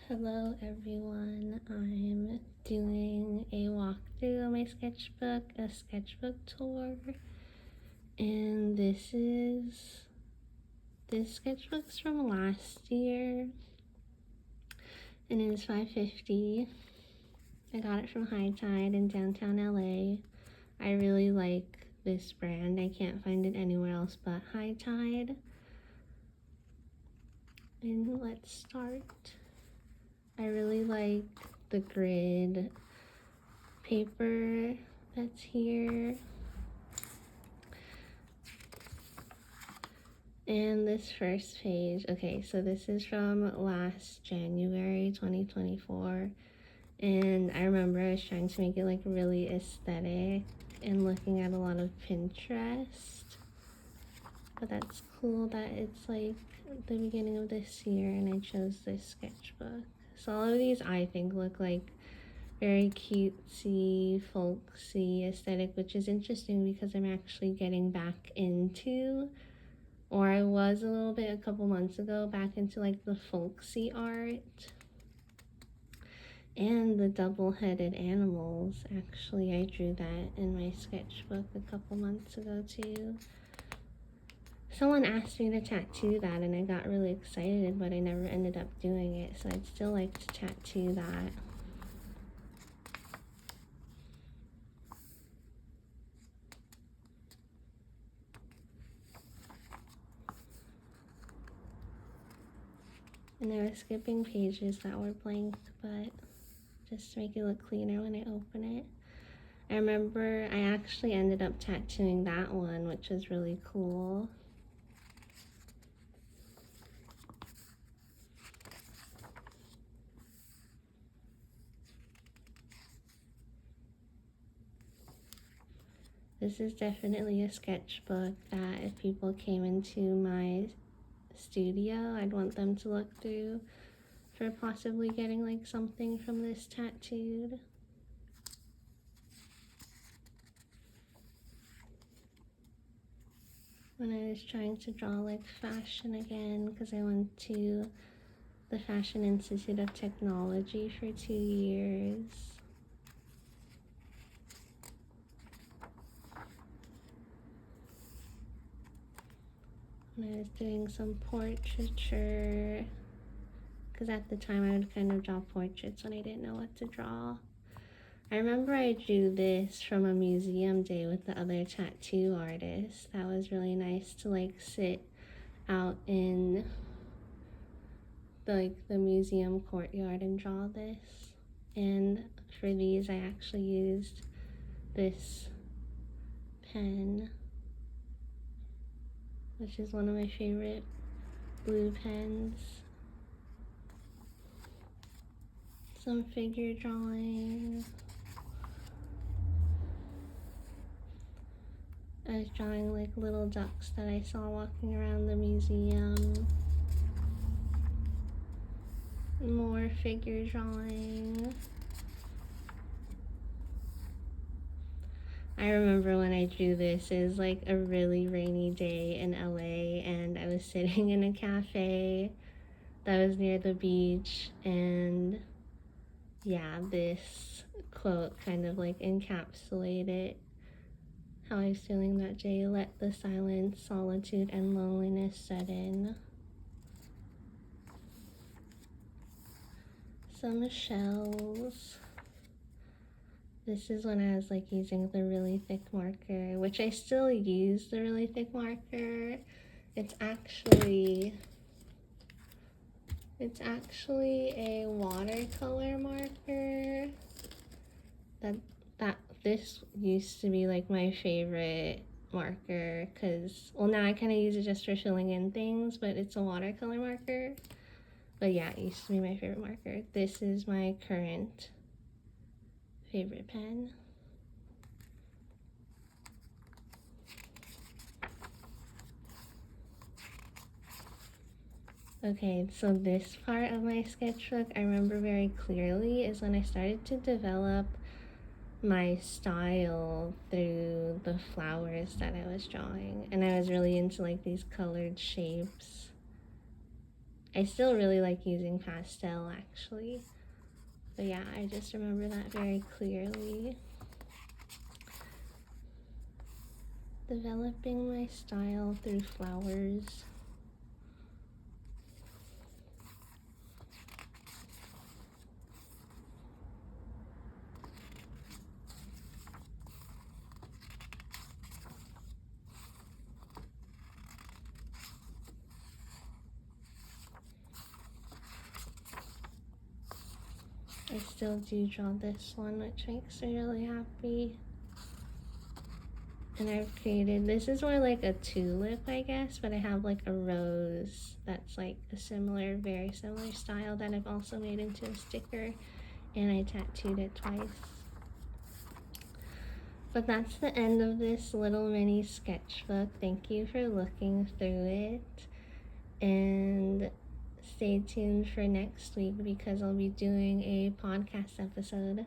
Hello everyone, I'm doing a walkthrough of my sketchbook, a sketchbook tour, and this sketchbook's from last year, and it is $5.50. I got it from High Tide in downtown LA. I really like this brand. I can't find it anywhere else but High Tide. And let's start. I really like the grid paper that's here. And this first page, okay, so this is from last January 2024. And I remember I was trying to make it like really aesthetic and looking at a lot of Pinterest. But that's cool that it's like the beginning of this year and I chose this sketchbook. So all of these I think look like very cutesy, folksy aesthetic, which is interesting because I'm actually getting back into, or I was a little bit a couple months ago, back into like the folksy art. And the double-headed animals, actually I drew that in my sketchbook a couple months ago too. Someone asked me to tattoo that and I got really excited, but I never ended up doing it, so I'd still like to tattoo that. And I was skipping pages that were blank, but just to make it look cleaner when I open it. I remember I actually ended up tattooing that one, which was really cool. This is definitely a sketchbook that if people came into my studio, I'd want them to look through for possibly getting like something from this tattooed. When I was trying to draw like fashion again, because I went to the Fashion Institute of Technology for 2 years. And I was doing some portraiture, because at the time I would kind of draw portraits when I didn't know what to draw. I remember I drew this from a museum day with the other tattoo artists. That was really nice to like sit out in the museum courtyard and draw this. And for these I actually used this pen, which is one of my favorite blue pens. Some figure drawing. I was drawing like little ducks that I saw walking around the museum. More figure drawing. I remember when I drew this, it was like a really rainy day in LA and I was sitting in a cafe that was near the beach, and yeah, this quote kind of like encapsulated how I was feeling that day. Let the silence, solitude, and loneliness set in. Some shells. This is when I was like using the really thick marker, which I still use the really thick marker. It's actually a watercolor marker. This used to be like my favorite marker, because, well, now I kind of use it just for filling in things, but it's a watercolor marker. But yeah, it used to be my favorite marker. This is my current favorite pen. Okay, so this part of my sketchbook I remember very clearly is when I started to develop my style through the flowers that I was drawing, and I was really into like these colored shapes. I still really like using pastel actually. But yeah, I just remember that very clearly. Developing my style through flowers. I still do draw this one, which makes me really happy. And I've created, this is more like a tulip, I guess, but I have like a rose that's like a similar, very similar style that I've also made into a sticker, and I tattooed it twice. But that's the end of this little mini sketchbook. Thank you for looking through it, and stay tuned for next week because I'll be doing a podcast episode.